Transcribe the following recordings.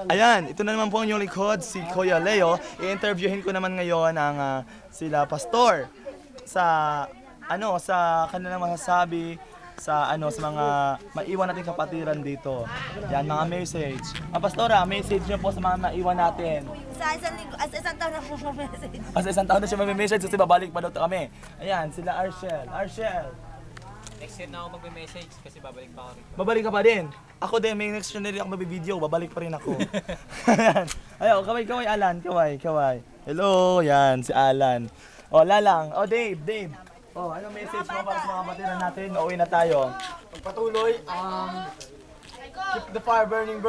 Ayan, ito na naman po ang inyong likod, si Kuya Leo. I-interviewin ko naman ngayon ang sila pastor sa sa kanilang masasabi sa sa mga maiwan nating kapatiran dito. Yan, mga message. Pastora, message niyo po sa mga maiwan natin. Sa isang taon na po message. Sa isang taon na siya mag-message kasi babalik pa daw kami. Ayan, sila Arshel. Next year na ako magme-message kasi babalik pa ako rito. Babalik ka pa din. Ako din, may next year na rin ako mabibideo, babalik pa rin ako. Ayan. Ayaw, kaway, Alan, kaway. Hello, yan, si Alan. O, Lalang. O, Dave. O, anong message mo para sa mga kapatiran natin? Uuwi na tayo. Pagpatuloy, keep the fire burning.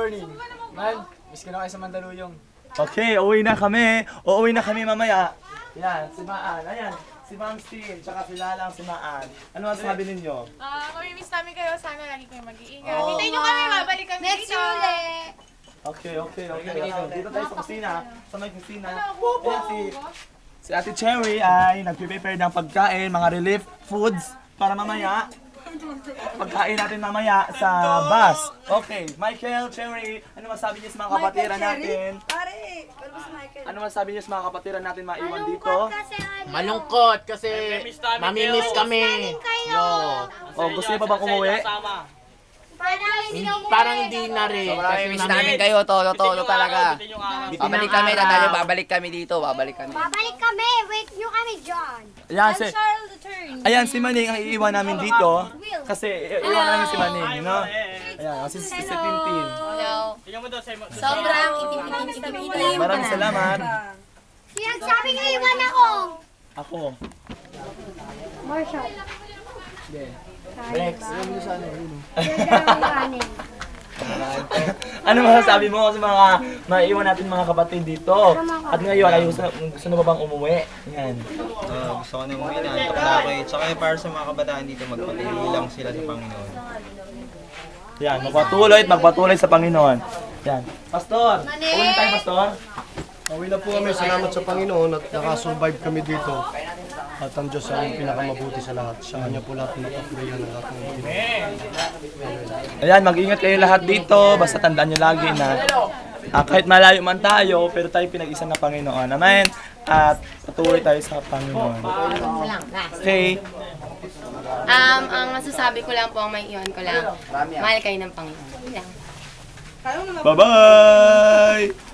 Man, miss ko na kayo sa Mandaluyong. Okay, uuwi na kami. Uuwi na kami mamaya. Yan, si Maan. Ayan, si Ma'am Stin, tsaka si Lalang, si Maan. Ano ang sabi ninyo? Mamimiss namin kayo. Sana lagi kayo mag-iingat. Hintayin nyo kami, babalik kami Next dito. year ulit. Okay. Dito tayo sa kusina. Sa may kusina. Ayan, si Ate Cherry ay nagpe-prepare ng pagkain, mga relief foods para mamaya. Pagkain natin mamaya sa bus. Okay, Michael, Cherry, ano masabi niyo sa mga kapatiran natin? Pare, kalbos Michael. Ano masabi niyo sa mga kapatiran natin maiwan dito? Malungkot kasi mamimiss kami. O, gusto niyo pa bang umuwi? Parang hindi na rin. Kasi Miss namin kayo, todo talaga. Babalik kami, tandaan nyo, babalik kami dito, babalik kami. Babalik kami. Wait nyo kami dyan. Ayan, si Maning ang iiwan namin dito. Kasi iiwan namin si Maning, no? Ayan, si Tintin. Hello. Tingnan mo daw sa Sobrang itim. Maraming salamat. Sinasabi nga iwan ako. Ako. Marshall. Rex. Kanin. Ano masasabi mo sa mga maiwan natin mga kapatid dito? At ngayon, ay gusto na ba bang umuwi? Yan. Gusto ko na umuwi na. Antok na ako eh. Tsaka para sa mga kabataan dito, magpatuloy lang sila sa Panginoon. Yan, magpatuloy sa Panginoon. Yan. Pastor, uwi na tayo, Pastor. Uwi na po kami, salamat sa Panginoon at nakasurvive kami dito. At ang Diyos ang pinakamabuti sa lahat. Sa Kanya po lahat napatuloyan ng lahat ng buti. Ayan, mag-ingat kayo lahat dito. Basta tandaan nyo lagi na kahit malayo man tayo, pero tayo pinag-isa ng Panginoon. Amen? At patuloy tayo sa Panginoon. Okay? Ang masasabi ko lang po, ang may iwan ko lang, mahal kayo ng Panginoon. Yun lang. Bye-bye!